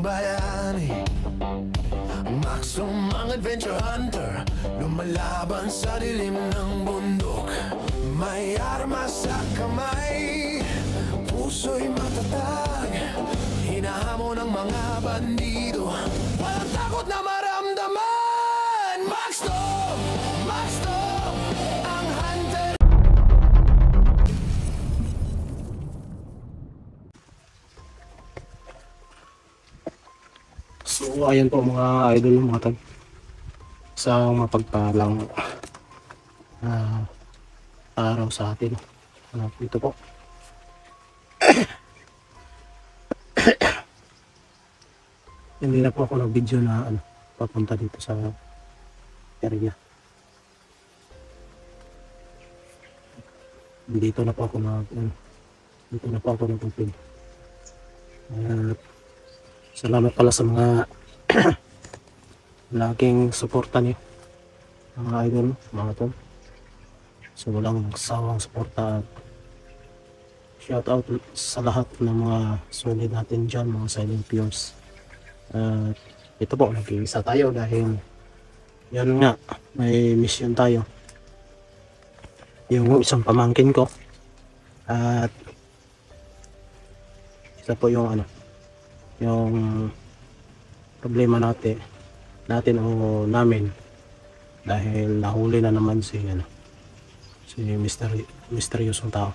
ng bayani. Maxum ang adventure hunter, lumalaban sa dilim ng bundok. May armas sa kamay, puso'y matatag, hinahamon ng mga bandido. Walang takot na maramdaman. Maxum! Maxum! Ang hunter. So ayan po mga idol, mga tag, isang mapagpalang araw sa atin. Ito po hindi na po ako nag video na papunta dito sa area. Dito na po ako dito na po ako nagpupin. Salamat pala sa mga laging suporta niyo, mga idol, mga tol. So walang sawang suporta. Shout out sa lahat ng mga solid natin dyan, mga silent viewers. Ito po, nag-iisa tayo dahil yan nga, may mission tayo. Yung isang pamangkin ko at isa po yung yung problema natin o namin dahil nahuli na naman si misteryosong tao.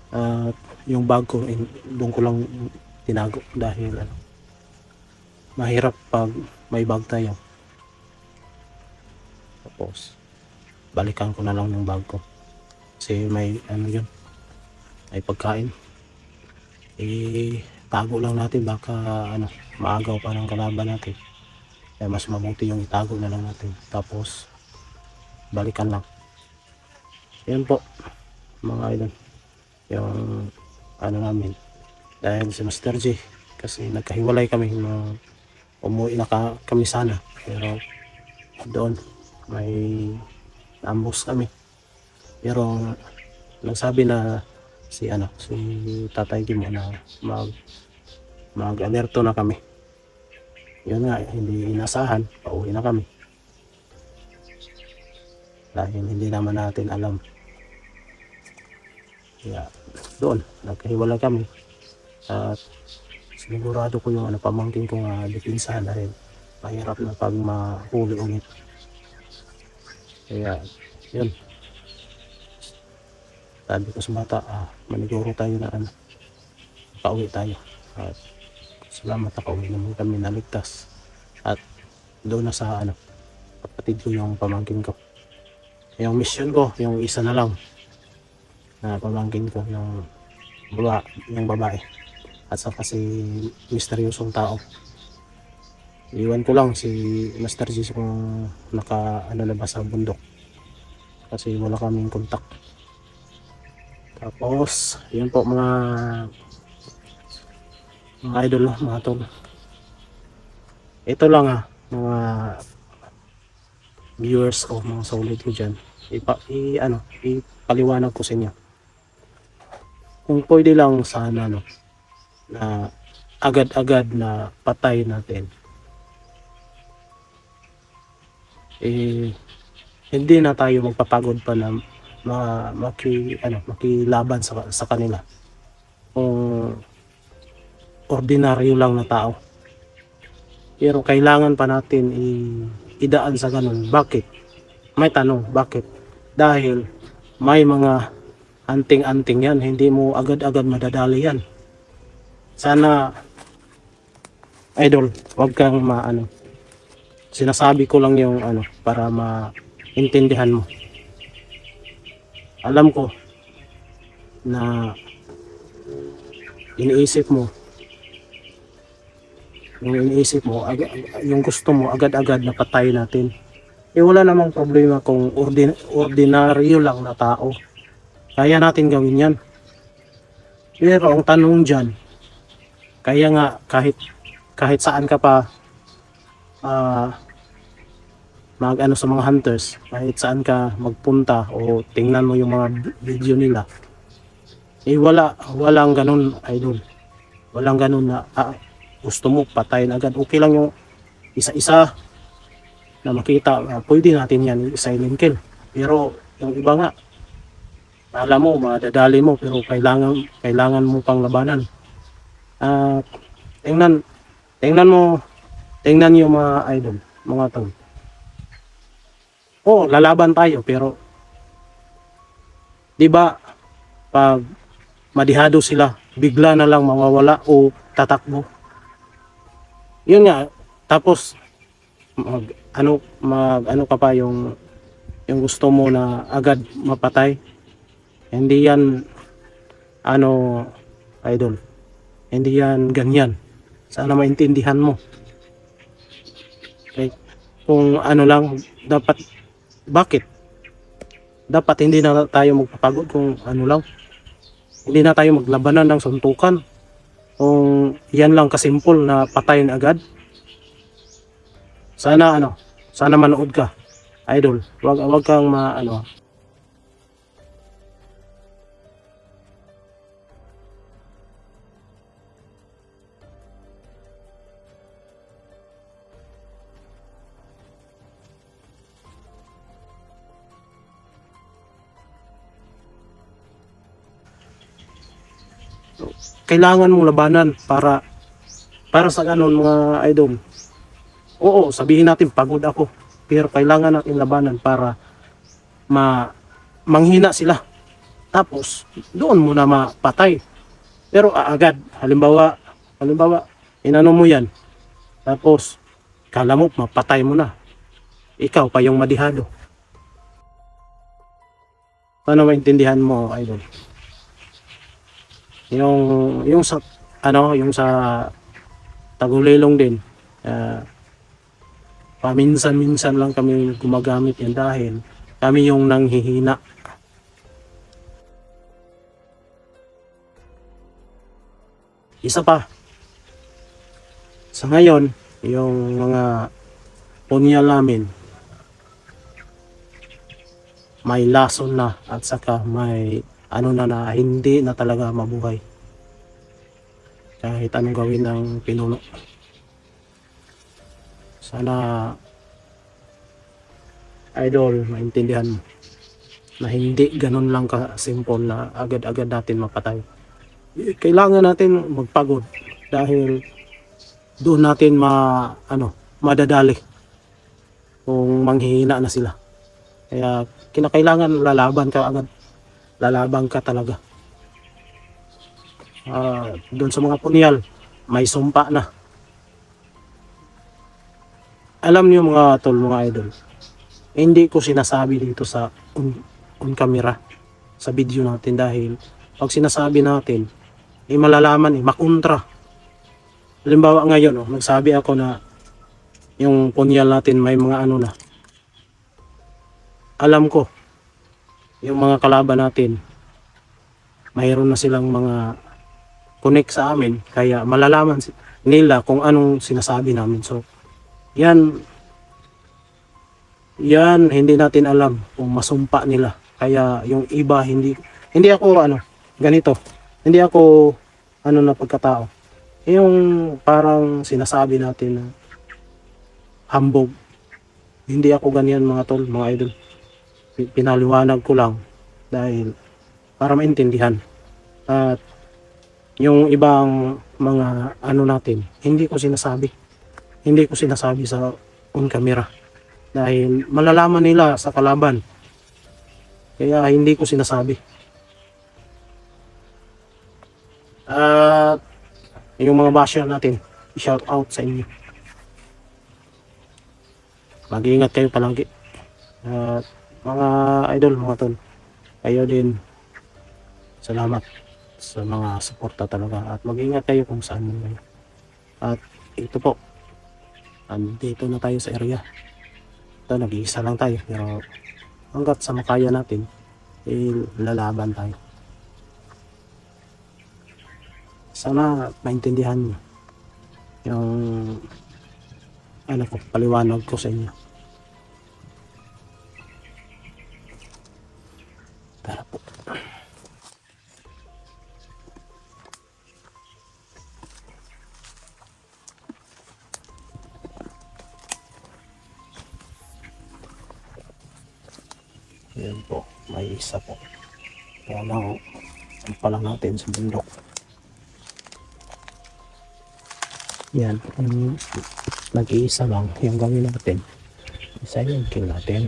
At yung bag ko doon ko lang tinago dahil mahirap pag may bag tayo. Tapos balikan ko na lang yung bag ko kasi may yun, ay pagkain. Tago lang natin, baka maagaw pa ng kalaban natin. Kaya mas mabuti yung itago na lang natin, tapos balikan lang. Yan po mga idol, yung namin, dahil si Master G, kasi nagkahiwalay kami nung umuwi na kami sana, pero doon may ambus kami. Pero nagsabi na si Tatay Kim na mag-alerto na kami. Yun nga, hindi inasahan, pauwi na kami dahil hindi naman natin alam. Kaya doon nagkahiwalay kami at sinigurado ko yung pamangkin ko nga dipinsahan dahil mahirap na pag mahuli ulit. Kaya yun, sabi ko sa bata, maniguro tayo na pauwi tayo. At salamat, nakauwi naman kami, naligtas. At doon na sa kapatid ko yung pamangkin ko. Yung mission ko, yung isa na lang na pamangkin ko, yung babae. At saka si misteryosong tao. Iwan ko lang si Master G kung naka sa bundok. Kasi wala kaming kontak. Tapos, yun po mga idol, mga tol. Ito lang mga viewers ko, mga solid ko dyan. Ipaliwanag ko sa inyo. Kung pwede lang sana na agad-agad na patay natin. Hindi na tayo magpapagod pa na makilaban sa kanila kung ordinaryo lang na tao. Pero kailangan pa natin idaan sa ganun. Bakit? May tanong, bakit? Dahil may mga anting-anting yan, hindi mo agad-agad madadali yan. Sana idol, wag kang sinasabi ko lang yung para maintindihan mo. Alam ko na iniisip mo, yung gusto mo agad-agad na patay natin. Wala namang problema kung ordinaryo lang na tao. Kaya natin gawin yan. Pero ang tanong dyan, kaya nga kahit saan ka pa sa mga hunters, kahit saan ka magpunta o tingnan mo yung mga video nila, Walang ganun, idol. Walang ganun na gusto mo patayin agad. Okay lang yung isa-isa na makita, pwede natin yan i-silent kill. Pero yung iba nga, alam mo, madadali mo, pero kailangan mo pang labanan. At tingnan, tingnan mo, tingnan niyo mga idol, mga tol. Oo, lalaban tayo, pero 'di ba pag madihado sila, bigla na lang mawawala o tatakbo. Yun nga, tapos ano ka pa yung gusto mo na agad mapatay. Hindi yan ano, idol. Hindi yan ganyan. Sana maintindihan mo. Okay? Kung ano lang, bakit? Dapat hindi na tayo magpapagod kung ano lang. Hindi na tayo maglabanan ng suntukan. Kung yan lang kasimpol na patayin agad. Sana manood ka, idol. Wag kang kailangan mong labanan para sa ganun mga idol. Oo, sabihin natin pagod ako, pero kailangan natin labanan para manghina sila. Tapos doon mo na mapatay. Pero agad, halimbawa inano mo yan. Tapos kala mo mapatay mo na. Ikaw pa yung madihado. Paano maintindihan mo, idol? Yung sa yung sa Tagulilong din, paminsan-minsan lang kami gumagamit yan dahil kami yung nanghihina. Isa pa, sa ngayon, yung mga punyal namin, may lason na at saka may na hindi na talaga mabuhay. Kahit anong gawin ng pinuno. Sana idol maintindihan mo na hindi ganun lang ka-simple na agad-agad natin mapatay. Kailangan natin magpagod dahil doon natin madadali kung manghihina na sila. Kaya kinakailangan lalaban ka agad. Lalaban ka talaga. Doon sa mga punyal, may sumpa na. Alam niyo mga tol, mga idol, hindi ko sinasabi dito sa on camera, sa video natin dahil pag sinasabi natin, malalaman, makontra. Halimbawa ngayon, nagsabi ako na yung punyal natin may mga na. Alam ko, yung mga kalaban natin, mayroon na silang mga connect sa amin, kaya malalaman nila kung anong sinasabi namin. So, yan hindi natin alam kung masumpa nila. Kaya yung iba hindi ako ganito. Hindi ako na pagkatao. Yung parang sinasabi natin na hambog. Hindi ako ganyan mga tol, mga idol. Pinaliwanag ko lang dahil para maintindihan. At yung ibang mga natin, hindi ko sinasabi sa on camera dahil malalaman nila sa kalaban, kaya hindi ko sinasabi. At yung mga basher natin, shout out sa inyo, mag-iingat kayo palagi. At mga idol, mga tol, kayo din, salamat sa mga suporta talaga at mag-ingat kayo kung saan mo kayo. At ito po, andito na tayo sa area. Ito, nag-iisa lang tayo pero hanggat sa makaya natin, lalaban tayo. Sana maintindihan nyo yung paliwanag ko sa inyo. Tara po. Yan po, may isa po. Kaya lang, ang pala natin sa bundok. Yan, ang nag-iisa lang yung gawin natin. Isa yung kill natin.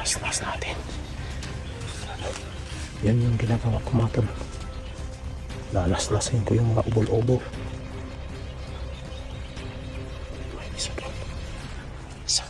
Last natin. Yan yung ginagawa ko mga tol. Lalas-lasin ko yung mga ubol-ubol. May isa doon. Isa.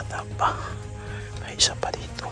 bata pa. May isa pa dito.